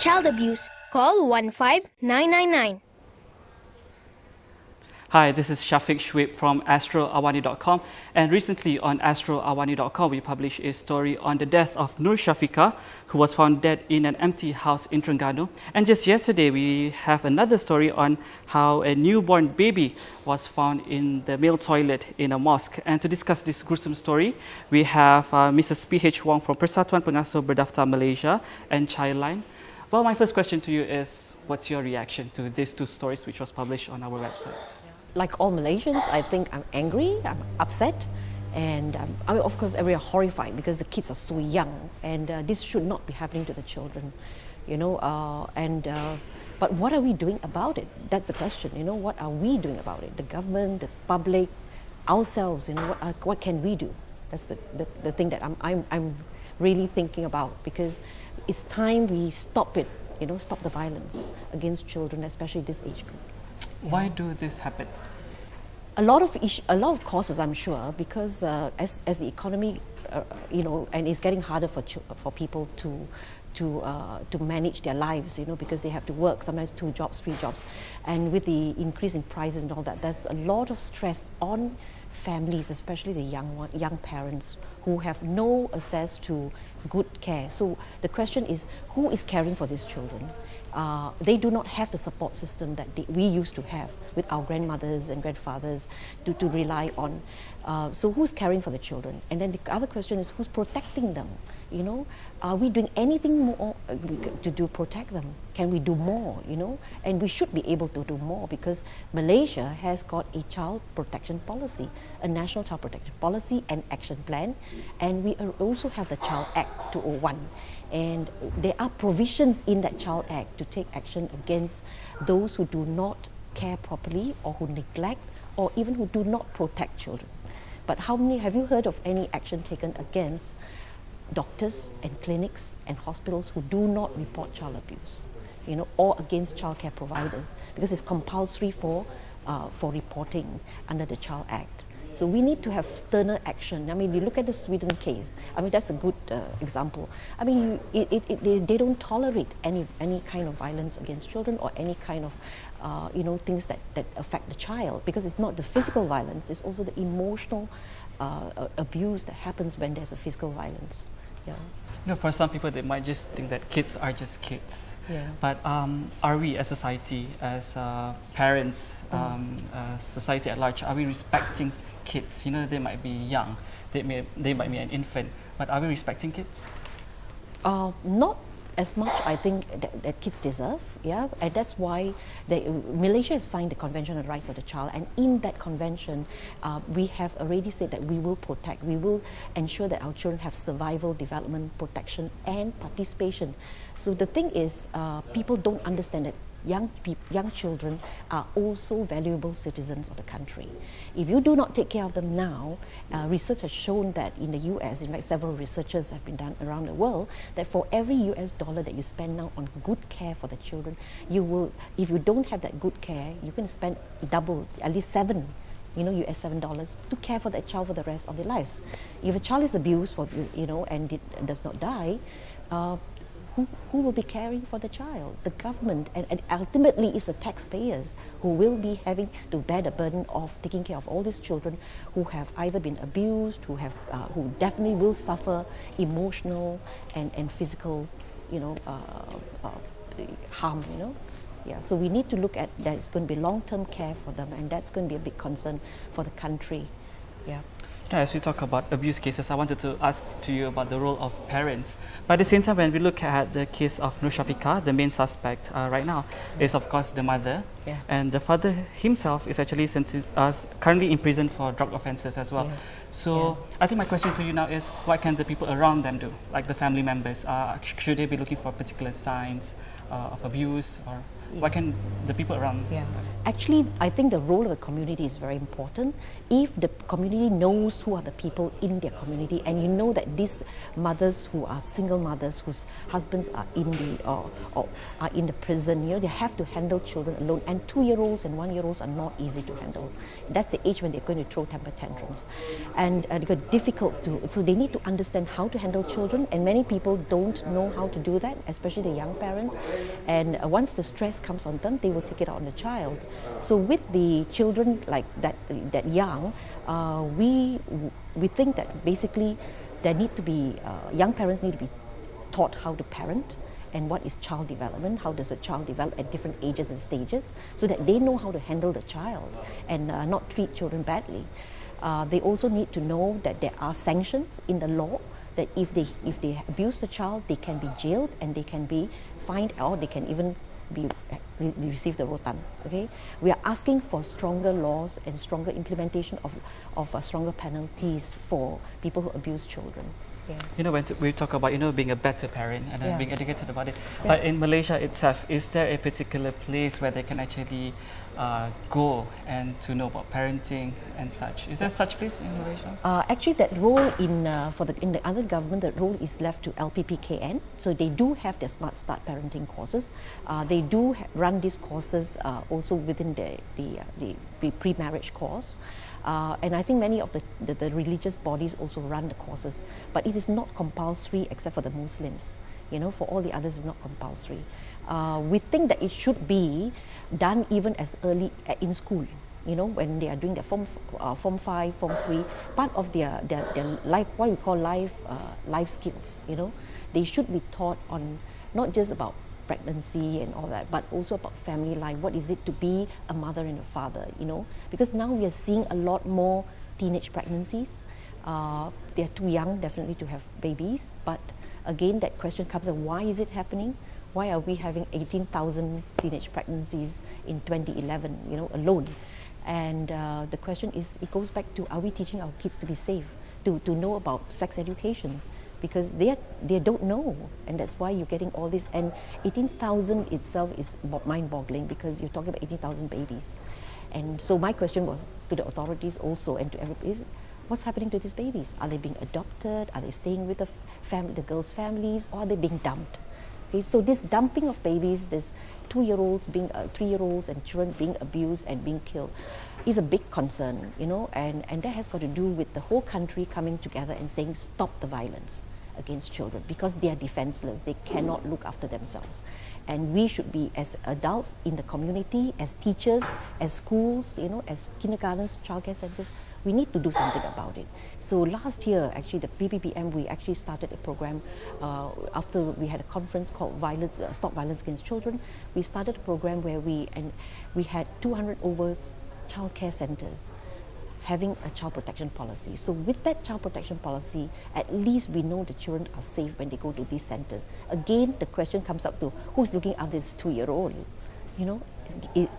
child abuse, call 15999. Hi, this is Shafiq Shuib from AstroAwani.com, and recently on AstroAwani.com we published a story on the death of Nur Shafiqah, who was found dead in an empty house in Terengganu. And just yesterday we have another story on how a newborn baby was found in the male toilet in a mosque. And to discuss this gruesome story, we have Mrs. P.H. Wong from Persatuan Pengasuh Berdaftar Malaysia and Childline. Well, my first question to you is, what's your reaction to these two stories which was published on our website? Like all Malaysians, I think I'm angry, I'm upset, and I mean, of course, we're horrified because the kids are so young, and this should not be happening to the children, you know. But what are we doing about it? That's the question. You know, what are we doing about it? The government, the public, ourselves. You know, what can we do? That's the thing that I'm really thinking about, because it's time we stop it. You know, stop the violence against children, especially this age group. Why do this happen? A lot of causes, I'm sure, because as the economy, you know, and it's getting harder for people to manage their lives, you know, because they have to work sometimes 2 jobs, 3 jobs, and with the increase in prices and all that, there's a lot of stress on families, especially the young parents who have no access to good care. So the question is, who is caring for these children? They do not have the support system that we used to have with our grandmothers and grandfathers to rely on. So who's caring for the children? And then the other question is, who's protecting them? You know, are we doing anything more to protect them? Can we do more? You know, and we should be able to do more, because Malaysia has got a child protection policy, a national child protection policy and action plan, and we also have the Child Act 201. And there are provisions in that Child Act to take action against those who do not care properly, or who neglect, or even who do not protect children. But have you heard of any action taken against doctors and clinics and hospitals who do not report child abuse, you know, or against childcare providers? Because it's compulsory for reporting under the Child Act. So we need to have sterner action. I mean, you look at the Sweden case. I mean, that's a good example. I mean, they don't tolerate any kind of violence against children, or any kind of you know, things that affect the child, because it's not the physical violence, it's also the emotional abuse that happens when there's a physical violence. Yeah. You know, for some people, they might just think that kids are just kids. Yeah. But are we, as society, as parents, society at large, are we respecting kids? You know, they might be young, they might be an infant, but are we respecting kids? Not as much, I think, that kids deserve, yeah, and that's why Malaysia has signed the Convention on the Rights of the Child, and in that convention, we have already said that we will protect, we will ensure that our children have survival, development, protection, and participation. So the thing is, people don't understand that young children are also valuable citizens of the country. If you do not take care of them now, research has shown that in the US, in fact several researchers have been done around the world, that for every US dollar that you spend now on good care for the children, you will, if you don't have that good care, you can spend double, at least $7 to care for that child for the rest of their lives. If a child is abused and it does not die, who will be caring for the child? The government, and ultimately it's the taxpayers who will be having to bear the burden of taking care of all these children who have either been abused, who definitely will suffer emotional and physical, harm. Yeah. So we need to look at that. It's going to be long-term care for them, and that's going to be a big concern for the country. Yeah. Now, as we talk about abuse cases, I wanted to ask to you about the role of parents. But at the same time, when we look at the case of Nur Shafiqah, the main suspect right now is, of course, the mother. Yeah. And the father himself is actually currently in prison for drug offences as well. Yes. So I think my question to you now is, what can the people around them do, like the family members? Should they be looking for particular signs of abuse, or what can the people around? Yeah. Actually, I think the role of the community is very important. If the community knows who are the people in their community, and you know that these mothers who are single mothers, whose husbands are in the prison, they have to handle children alone, and And 2-year-olds and 1-year-olds are not easy to handle. That's the age when they're going to throw temper tantrums. And they're difficult to, so they need to understand how to handle children, and many people don't know how to do that, especially the young parents. And once the stress comes on them, they will take it out on the child. So with the children like that young, we think that basically there need to be, young parents need to be taught how to parent, and what is child development, how does a child develop at different ages and stages, so that they know how to handle the child and not treat children badly. They also need to know that there are sanctions in the law, that if they abuse the child, they can be jailed and they can be fined, or they can even receive the rotan. Okay, we are asking for stronger laws and stronger implementation of stronger penalties for people who abuse children. Yeah. You know, when we talk about, you know, being a better parent and Yeah. being educated about it, Yeah. but in Malaysia itself, is there a particular place where they can actually go and to know about parenting and such? Is there such place in Malaysia? Actually, that role in the other government, that role is left to LPPKN. So they do have their Smart Start parenting courses. They do run these courses also within the pre-marriage course. And I think many of the religious bodies also run the courses, but it is not compulsory except for the Muslims. You know, for all the others, it's not compulsory. We think that it should be done even as early in school. You know, when they are doing their form 5, form 3, part of their life, what we call life skills. You know, they should be taught on not just about pregnancy and all that, but also about family life. What is it to be a mother and a father, you know? Because now we are seeing a lot more teenage pregnancies. They're too young, definitely, to have babies. But again, that question comes up, why is it happening? Why are we having 18,000 teenage pregnancies in 2011, you know, alone? And the question is, it goes back to, are we teaching our kids to be safe, to know about sex education? Because they don't know, and that's why you're getting all this. And 18,000 itself is mind-boggling, because you're talking about 18,000 babies. And so my question was to the authorities also, and to everybody, is what's happening to these babies? Are they being adopted? Are they staying with the girls' families, or are they being dumped? Okay, so this dumping of babies, this 2-year-olds being 3-year-olds and children being abused and being killed, is a big concern, you know, and that has got to do with the whole country coming together and saying, stop the violence against children, because they are defenseless, they cannot look after themselves. And we should be, as adults in the community, as teachers, as schools, you know, as kindergartens, childcare centers, we need to do something about it. So last year, actually, the PPPM, we actually started a program after we had a conference called Stop Violence Against Children. We started a program where we had 200 over childcare centers having a child protection policy. So with that child protection policy, at least we know the children are safe when they go to these centers. Again, the question comes up to, who's looking after this 2-year-old? You know,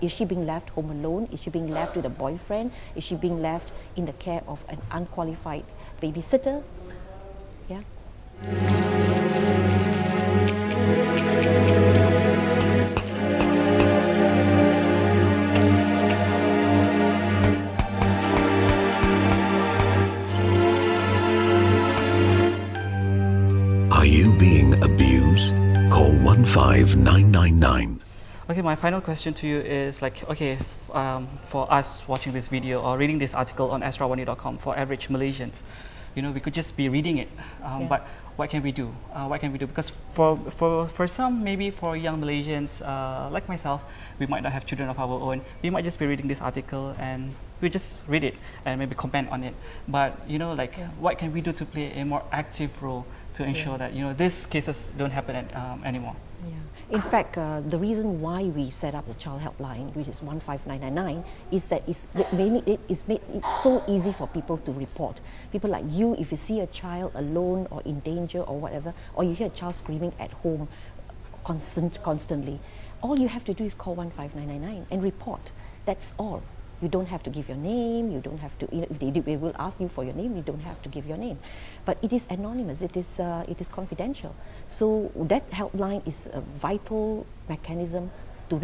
is she being left home alone? Is she being left with a boyfriend? Is she being left in the care of an unqualified babysitter? Yeah. Are you being abused? Call 15999. Okay, my final question to you is like, okay, for us watching this video or reading this article on astro.awani.com, for average Malaysians, you know, we could just be reading it, but what can we do? What can we do? Because for some, maybe for young Malaysians like myself, we might not have children of our own. We might just be reading this article and we just read it and maybe comment on it. But you know, like, what can we do to play a more active role to ensure that, you know, these cases don't happen anymore? Yeah. In fact, the reason why we set up the child helpline, which is 15999, is that it's made it so easy for people to report. People like you, if you see a child alone or in danger or whatever, or you hear a child screaming at home constantly, all you have to do is call 15999 and report. That's all. You don't have to give your name, you don't have to, you know, if they will ask you for your name, you don't have to give your name. But it is anonymous, it is confidential. So that helpline is a vital mechanism to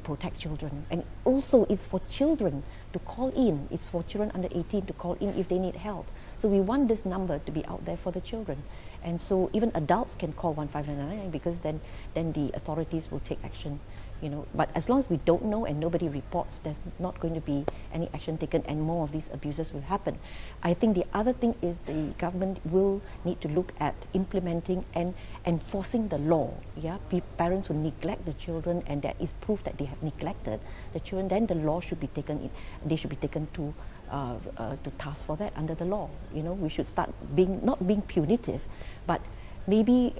protect children. And also it's for children to call in, it's for children under 18 to call in if they need help. So we want this number to be out there for the children. And so even adults can call 15999, because then the authorities will take action. You know, but as long as we don't know and nobody reports, there's not going to be any action taken, and more of these abuses will happen. I think the other thing is the government will need to look at implementing and enforcing the law. Yeah, parents who neglect the children and there is proof that they have neglected the children, then the law should be taken. They should be taken to task for that under the law. You know, we should start not being punitive, but maybe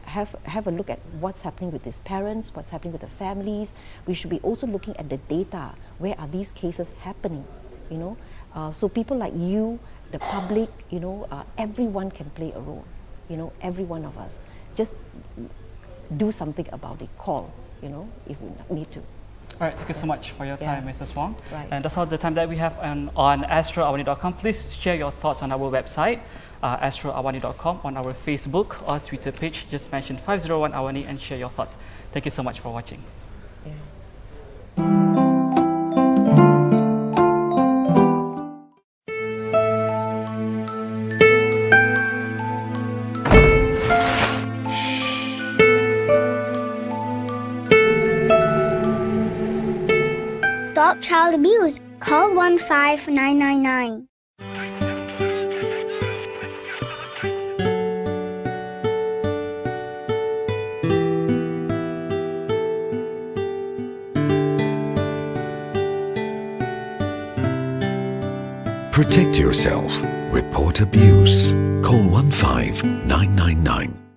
have a look at what's happening with these parents, what's happening with the families. We should be also looking at the data. Where are these cases happening? You know, so people like you, the public, you know, everyone can play a role. You know, every one of us. Just do something about it. Call, you know, if we need to. All right, thank you so much for your time, Mrs. Wong. Right. And that's all the time that we have on astroawani.com. Please share your thoughts on our website, astroawani.com, on our Facebook or Twitter page. Just mention 501 Awani and share your thoughts. Thank you so much for watching. Yeah. Stop child abuse. Call 15999. Protect yourself. Report abuse. Call 15999.